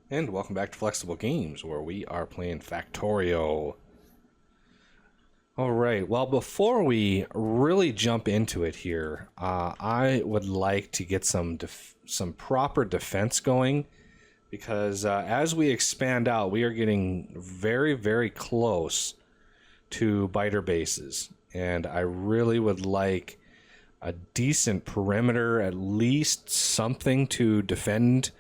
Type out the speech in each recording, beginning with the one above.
And welcome back to Flexible Games, where we are playing Factorio. Alright, well, before we really jump into it here, I would like to get some proper defense going, because as we expand out, we are getting very, very close to biter bases. And I really would like a decent perimeter, at least something to defend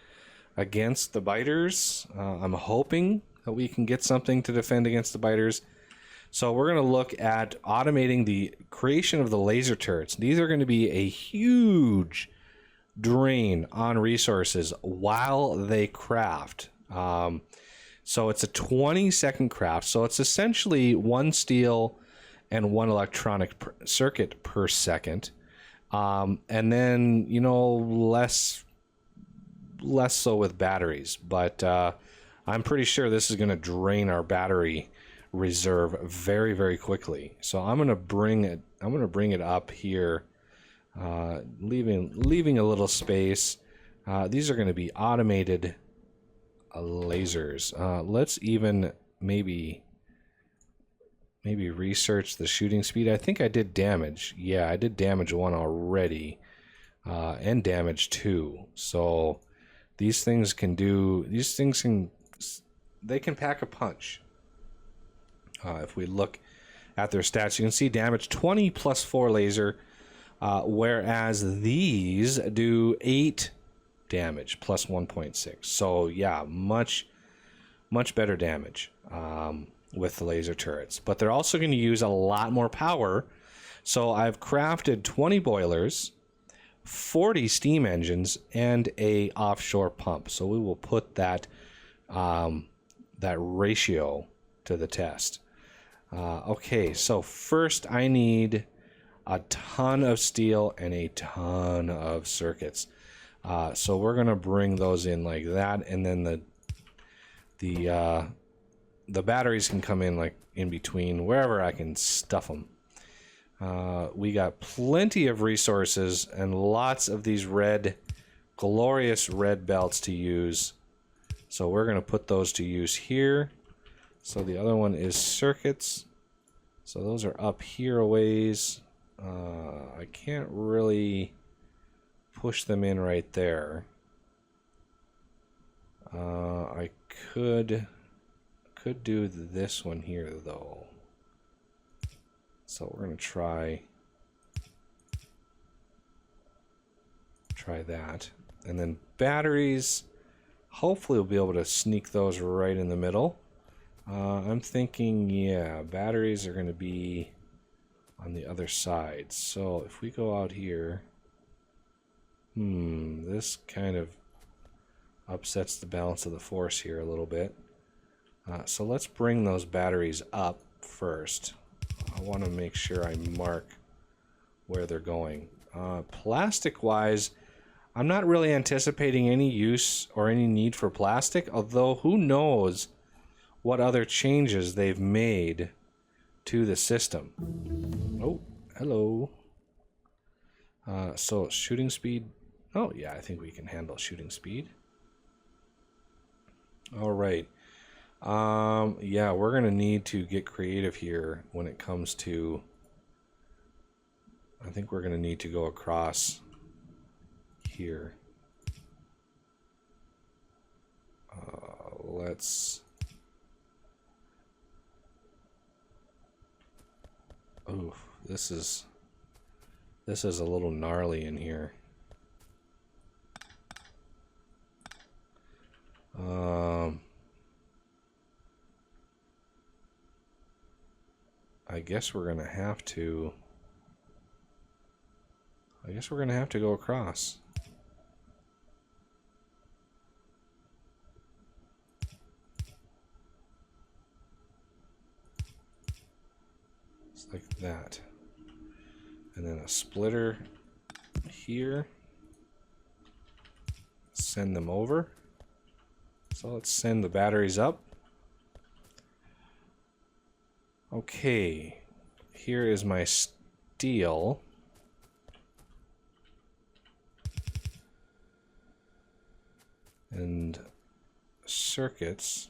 against the biters. I'm hoping that we can get something to defend against the biters. So we're going to look at automating the creation of the laser turrets. These are going to be a huge drain on resources while they craft. So it's a 20-second craft. So it's essentially one steel and one electronic circuit per second. And then, less so with batteries, but I'm pretty sure this is going to drain our battery reserve very, very quickly. So I'm going to bring it up here, leaving a little space. These are going to be automated lasers. Let's even maybe research the shooting speed. I think I did damage. Yeah, I did damage one already, and damage two. So these things can pack a punch. If we look at their stats, you can see damage 20 plus 4 laser, whereas these do 8 damage plus 1.6. So yeah, much better damage with the laser turrets. But they're also going to use a lot more power. So I've crafted 20 boilers, 40 steam engines, and a offshore pump. So we will put that ratio to the test. Okay, so first I need a ton of steel and a ton of circuits. So we're gonna bring those in like that, and then the batteries can come in like in between wherever I can stuff them. We got plenty of resources and lots of these glorious red belts to use. So we're going to put those to use here. So the other one is circuits. So those are up here a ways. I can't really push them in right there. I could do this one here though. So we're going to try that. And then batteries, hopefully we'll be able to sneak those right in the middle. I'm thinking, yeah, batteries are going to be on the other side. So if we go out here, this kind of upsets the balance of the force here a little bit. So let's bring those batteries up first. I want to make sure I mark where they're going. Plastic-wise, I'm not really anticipating any use or any need for plastic, although who knows what other changes they've made to the system. Oh, hello. So shooting speed. Oh, yeah, I think we can handle shooting speed. All right. Yeah, we're gonna need to get creative here when it comes to. I think we're gonna need to go across here. Let's. Oh, this is a little gnarly in here. I guess we're gonna have to. I guess we're gonna have to go across. It's like that. And then a splitter here. Send them over. So let's send the batteries up. Okay, here is my steel. And circuits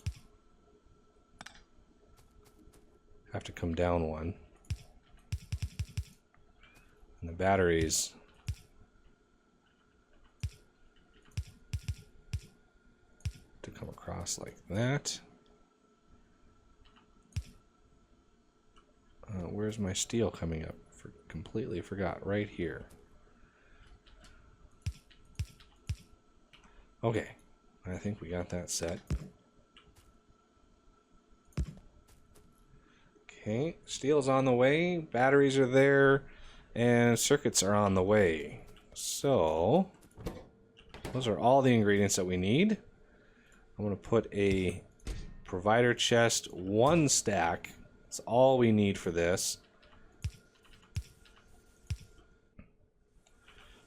have to come down one. And the batteries to come across like that. Where's my steel coming up? Completely forgot. Right here. Okay. I think we got that set. Okay. Steel's on the way. Batteries are there. And circuits are on the way. So, those are all the ingredients that we need. I'm going to put a provider chest, 1 stack. That's all we need for this.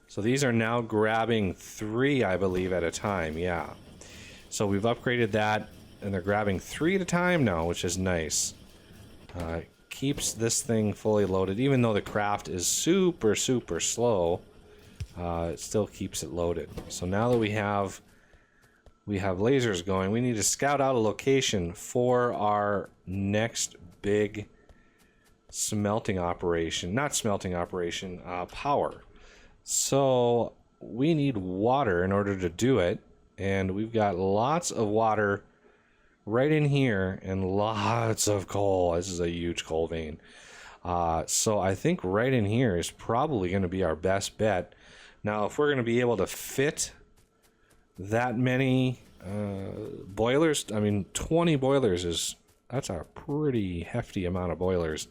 So these are now grabbing 3, I believe, at a time. Yeah. So we've upgraded that, and they're grabbing 3 at a time now, which is nice. Keeps this thing fully loaded. Even though the craft is super, super slow, it still keeps it loaded. So now that we have lasers going, we need to scout out a location for our next big smelting operation. Not smelting operation, power. So we need water in order to do it, and we've got lots of water right in here and lots of coal. This is a huge coal vein. So I think right in here is probably going to be our best bet. Now, if we're going to be able to fit that many boilers, I mean, 20 boilers that's a pretty hefty amount of boilers.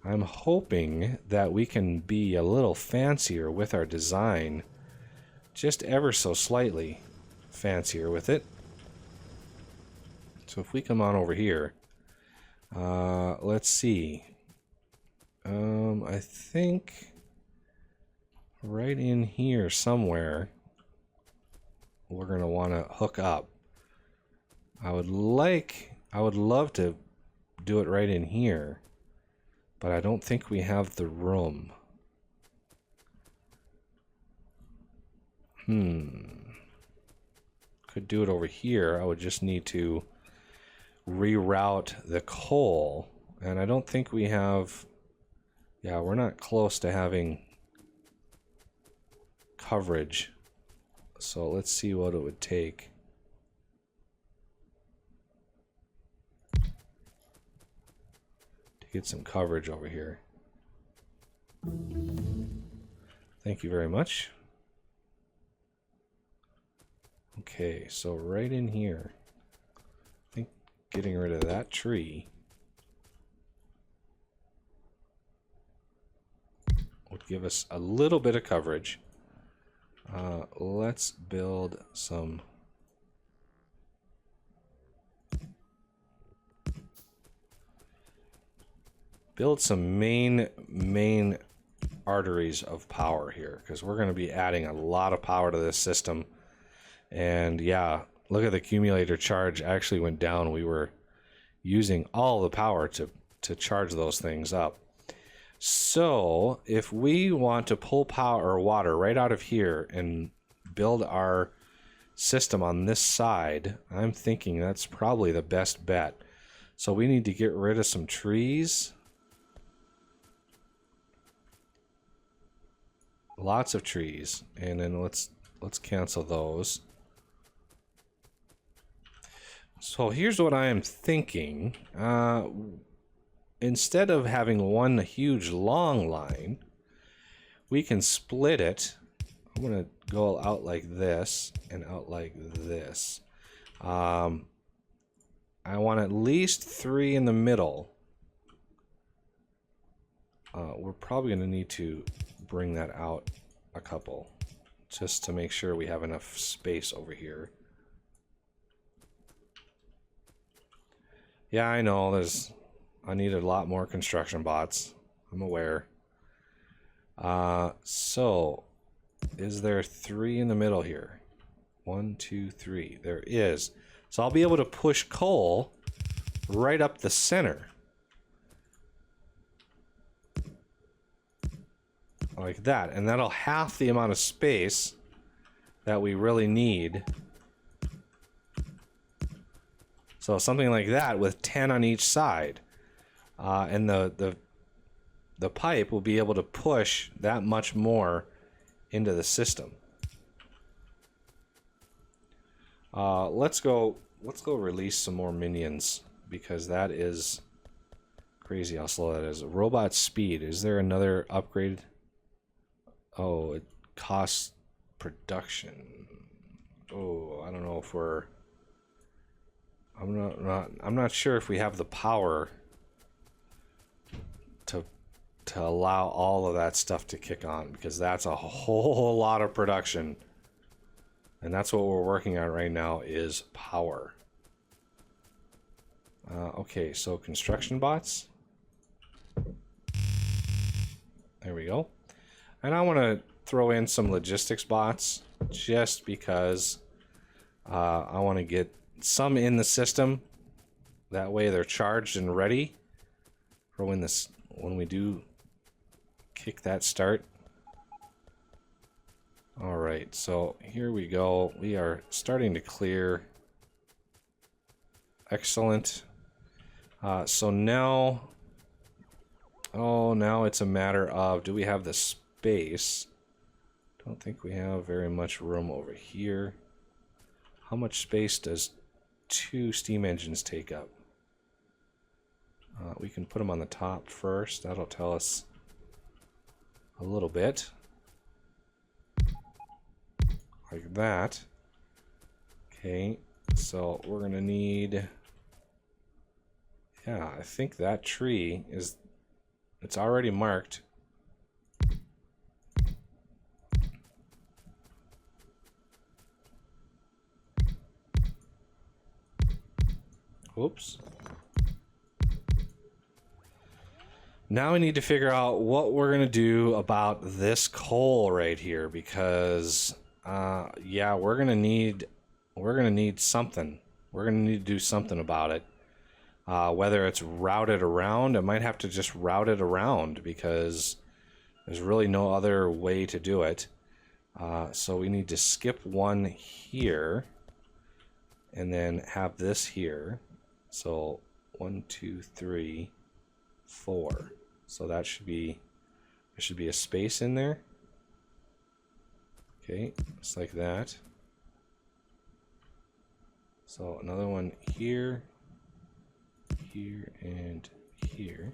I'm hoping that we can be a little fancier with our design, just ever so slightly fancier with it. So if we come on over here, let's see. I think right in here somewhere we're gonna want to hook up. I would love to do it right in here, but I don't think we have the room. Could do it over here. I would just need to reroute the coal, and I don't think we have. Yeah, we're not close to having coverage. So let's see what it would take. To get some coverage over here. Thank you very much. Okay, so right in here, I think getting rid of that tree would give us a little bit of coverage. Let's build some main arteries of power here, because we're going to be adding a lot of power to this system. And yeah, look at the accumulator charge actually went down. We were using all the power to charge those things up. So if we want to pull power or water right out of here and build our system on this side, I'm thinking that's probably the best bet. So we need to get rid of some trees. Lots of trees, and then let's cancel those. So here's what I am thinking. Instead of having one huge long line, we can split it. I'm going to go out like this and out like this. I want at least 3 in the middle. We're probably going to need to bring that out a couple, just to make sure we have enough space over here. Yeah, I know I need a lot more construction bots. I'm aware. So is there 3 in the middle here? 1, 2, 3. There is. So I'll be able to push coal right up the center. Like that. And that'll half the amount of space that we really need So something like that with 10 on each side. And the pipe will be able to push that much more into the system. Let's go release some more minions, because that is crazy how slow that is. Robot speed. Is there another upgrade? Oh, it costs production. Oh, I don't know if we're... I'm not sure if we have the power to allow all of that stuff to kick on, because that's a whole lot of production. And that's what we're working on right now, is power. Okay, so construction bots. There we go. And I want to throw in some logistics bots, just because I want to get some in the system. That way they're charged and ready for when we do kick that start. All right, so here we go. We are starting to clear. Excellent. So now, now it's a matter of, do we have the space? Don't think we have very much room over here. How much space does 2 steam engines take up? We can put them on the top first. That'll tell us a little bit. Like that. Okay, so we're gonna need... Yeah, I think that tree is... It's already marked. Oops. Now we need to figure out what we're gonna do about this coal right here, because yeah, we're gonna need something. We're gonna need to do something about it. Whether it's routed around, I might have to just route it around, because there's really no other way to do it. So we need to skip one here and then have this here. So 1, 2, 3, 4. So that should be, there should be a space in there. Okay, just like that. So another one here, here, and here.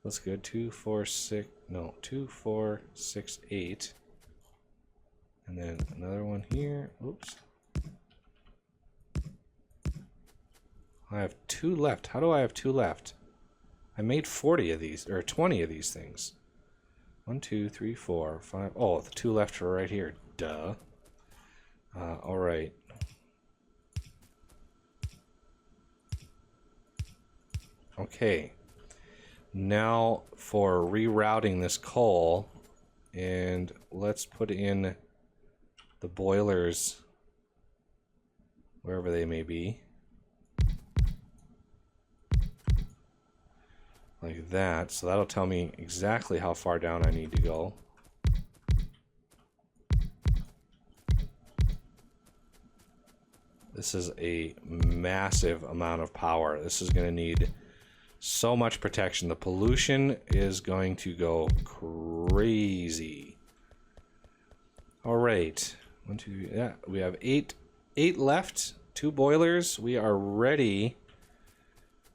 That's good. 2, 4, 6. No, 2, 4, 6, 8. And then another one here. Oops. I have 2 left. How do I have 2 left? I made 40 of these, or 20 of these things. 1, 2, 3, 4, 5. Oh, the 2 left are right here. Duh. All right. Okay. Now for rerouting this coal, and let's put in the boilers wherever they may be. Like that. So that'll tell me exactly how far down I need to go. This is a massive amount of power. This is going to need so much protection. The pollution is going to go crazy. All right. 1, 2, yeah, we have 8 left. 2 boilers. We are ready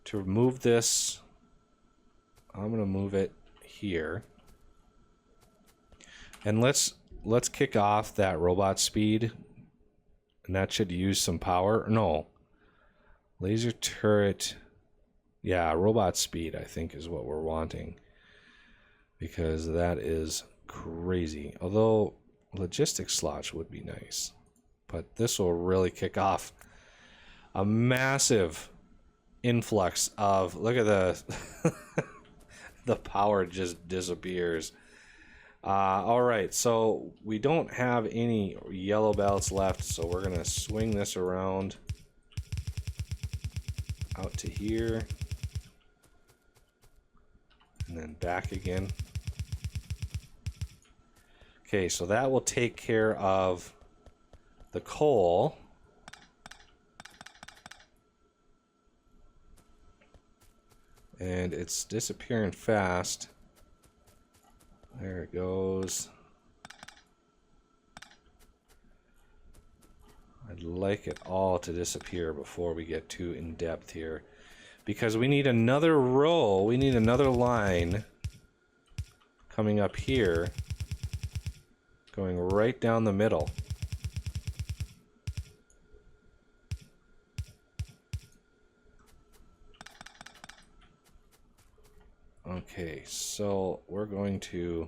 to move this. I'm gonna move it here, and let's kick off that robot speed, and that should use some power. No, laser turret. Yeah, robot speed I think is what we're wanting, because that is crazy. Although logistics slots would be nice, but this will really kick off a massive influx of, look at the the power just disappears. All right, so we don't have any yellow belts left, so we're gonna swing this around out to here and then back again. Okay, so that will take care of the coal. And it's disappearing fast. There it goes. I'd like it all to disappear before we get too in depth here. Because we need another row, we need another line coming up here, going right down the middle. Okay, so we're going to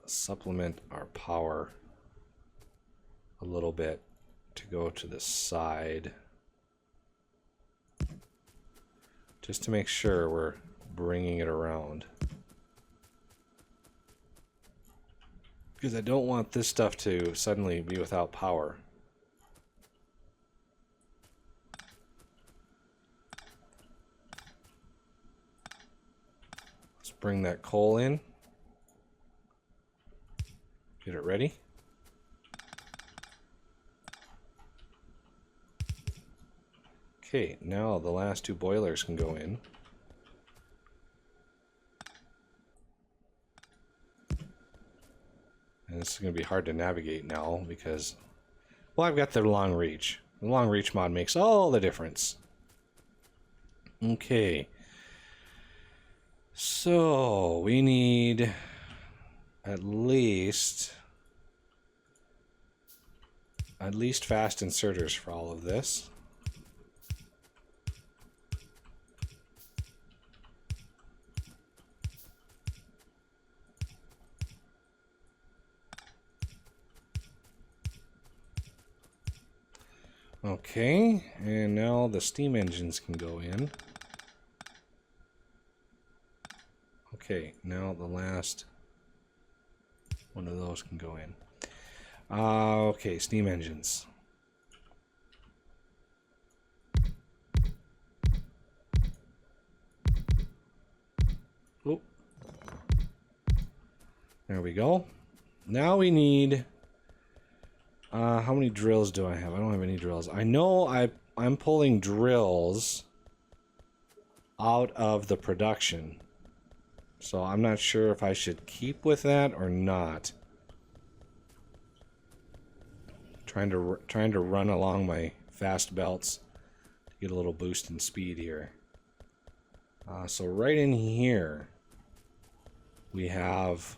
supplement our power a little bit to go to the side, just to make sure we're bringing it around, because I don't want this stuff to suddenly be without power. Let's bring that coal in, get it ready. Okay, now the last two boilers can go in. And this is going to be hard to navigate now because, well, I've got the long reach. The long reach mod makes all the difference. Okay. So we need at least fast inserters for all of this. Okay, and now the steam engines can go in. Okay, now the last one of those can go in. Okay, steam engines. Oop. There we go. Now we need... how many drills do I have? I don't have any drills. I know I'm pulling drills out of the production. So I'm not sure if I should keep with that or not. Trying to run along my fast belts to get a little boost in speed here. So right in here we have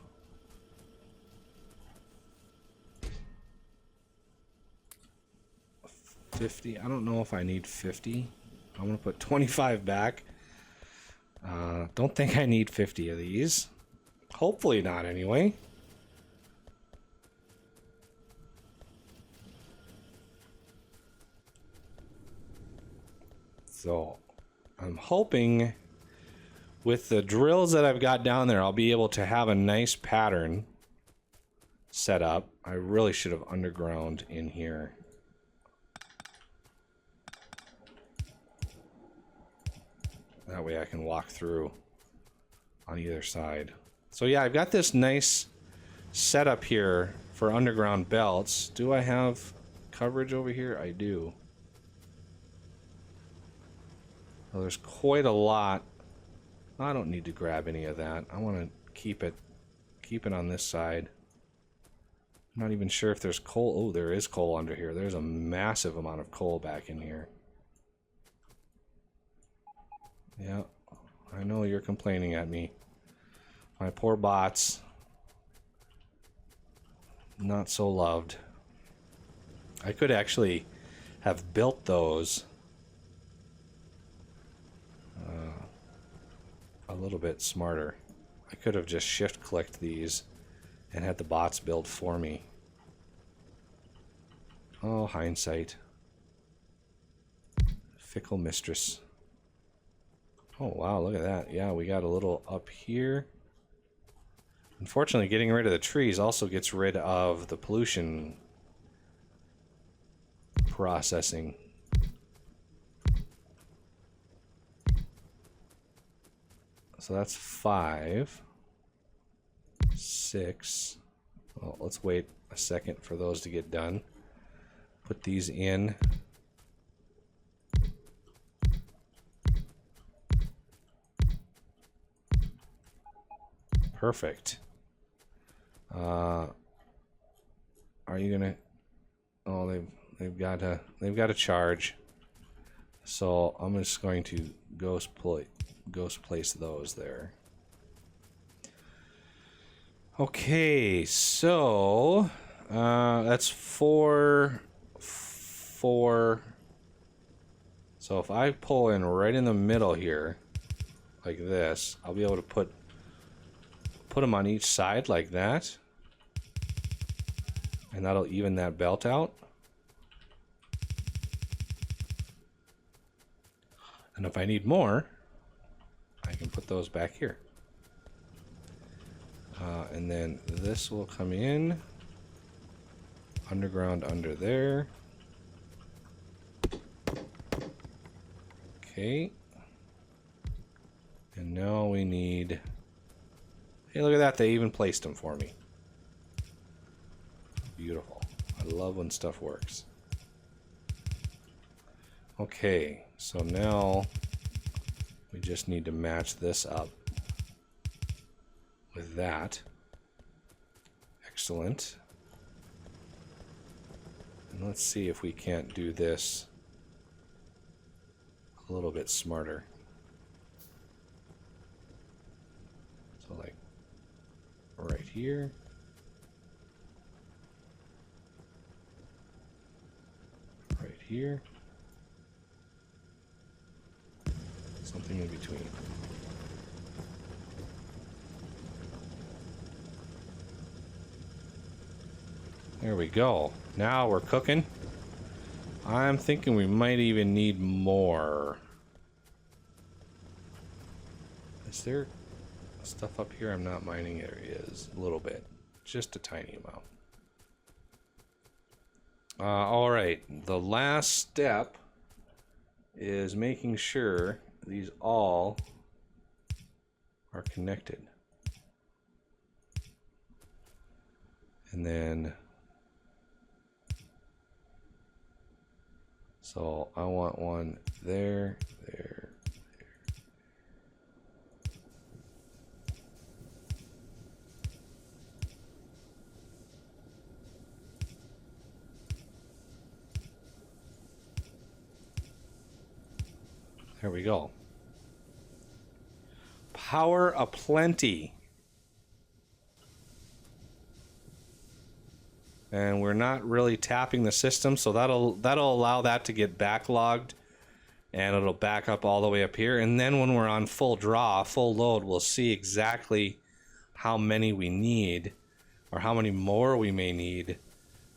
50. I don't know if I need 50. I'm gonna put 25 back. Don't think I need 50 of these. Hopefully not, anyway. So I'm hoping with the drills that I've got down there, I'll be able to have a nice pattern set up. I really should have underground in here. That way I can walk through on either side. So yeah, I've got this nice setup here for underground belts. Do I have coverage over here? I do. Well, there's quite a lot. I don't need to grab any of that. I want to keep it on this side. I'm not even sure if there's coal. Oh, there is coal under here. There's a massive amount of coal back in here. Yeah, I know you're complaining at me. My poor bots. Not so loved. I could actually have built those a little bit smarter. I could have just shift-clicked these and had the bots build for me. Oh, hindsight. Fickle mistress. Oh, wow, look at that. Yeah, we got a little up here. Unfortunately, getting rid of the trees also gets rid of the pollution processing. So that's 5, 6. Well, let's wait a second for those to get done. Put these in. Perfect. Are you gonna? Oh, they've got a charge. So I'm just going to ghost place those there. Okay, so that's 4, 4. So if I pull in right in the middle here, like this, I'll be able to put them on each side like that, and that'll even that belt out. And if I need more, I can put those back here. And then this will come in underground under there. Okay. And now we need... Hey, look at that. They even placed them for me. Beautiful. I love when stuff works. Okay, so now we just need to match this up with that. Excellent. And let's see if we can't do this a little bit smarter. So like right here. Right here. Something in between. There we go. Now we're cooking. I'm thinking we might even need more. Is there stuff up here I'm not mining? There is a little bit. Just a tiny amount. Alright, the last step is making sure these all are connected. And then, so I want one there, there, there. There we go. Power aplenty. And we're not really tapping the system, so that'll allow that to get backlogged, and it'll back up all the way up here. And then when we're on full draw, full load, we'll see exactly how many we need, or how many more we may need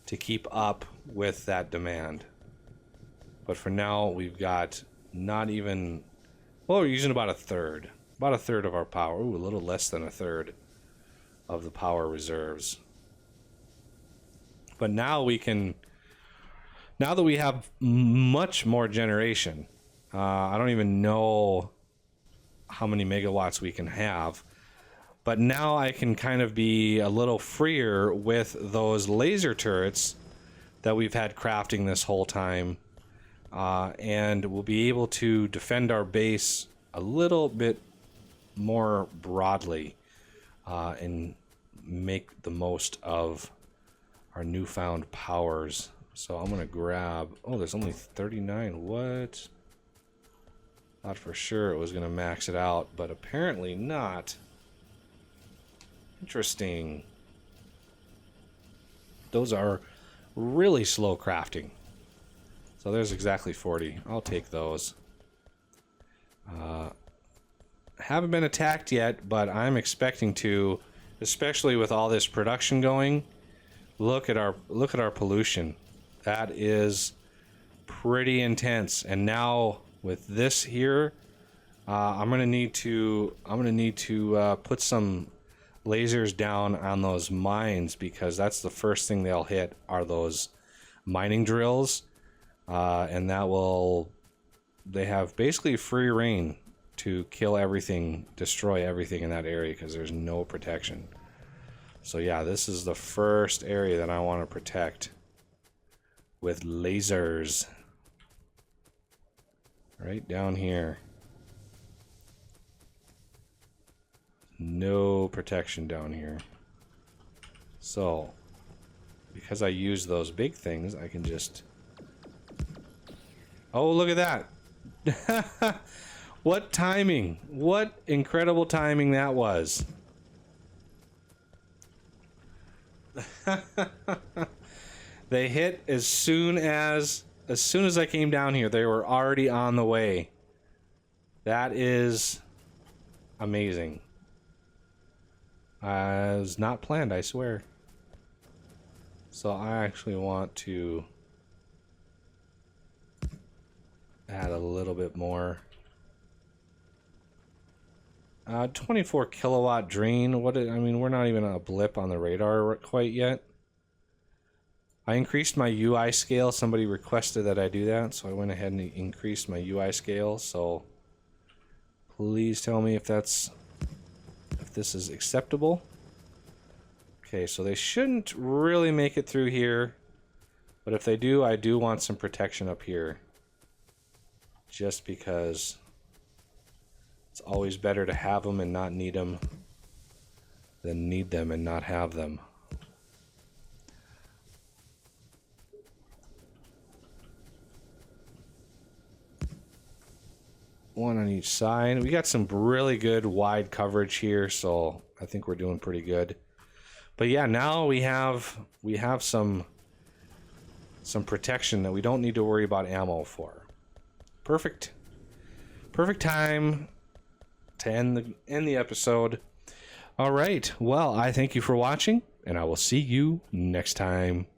to keep up with that demand. But for now, we've got not even, well, we're using about a third of our power. Ooh, a little less than a third of the power reserves. But now we can, now that we have much more generation, I don't even know how many megawatts we can have, but now I can kind of be a little freer with those laser turrets that we've had crafting this whole time, and we'll be able to defend our base a little bit more broadly, and make the most of our newfound powers. So I'm gonna grab, oh, there's only 39. What? Thought for sure it was gonna max it out, but apparently not. Interesting. Those are really slow crafting. So there's exactly 40. I'll take those. Haven't been attacked yet, but I'm expecting to, especially with all this production going. Look at our pollution. That is pretty intense. And now with this here, I'm gonna need to put some lasers down on those mines, because that's the first thing they'll hit are those mining drills, and that will, they have basically free reign to kill everything, destroy everything in that area, because there's no protection. So yeah, this is the first area that I want to protect with lasers. Right down here. no protection down here. So, because I use those big things, I can just... Oh, look at that! What timing! What incredible timing that was! They hit as soon as I came down here. They were already on the way. That is amazing. As not planned, I swear. So I actually want to add a little bit more. 24 kilowatt drain. I mean, we're not even a blip on the radar quite yet. I increased my UI scale. Somebody requested that I do that, so I went ahead and increased my UI scale. So please tell me if this is acceptable. Okay, so they shouldn't really make it through here, but if they do, I do want some protection up here. Just because it's always better to have them and not need them than need them and not have them. One on each side. We got some really good wide coverage here, so I think we're doing pretty good. But yeah, now we have some protection that we don't need to worry about ammo for. Perfect time to end the episode. All right. Well, I thank you for watching, and I will see you next time.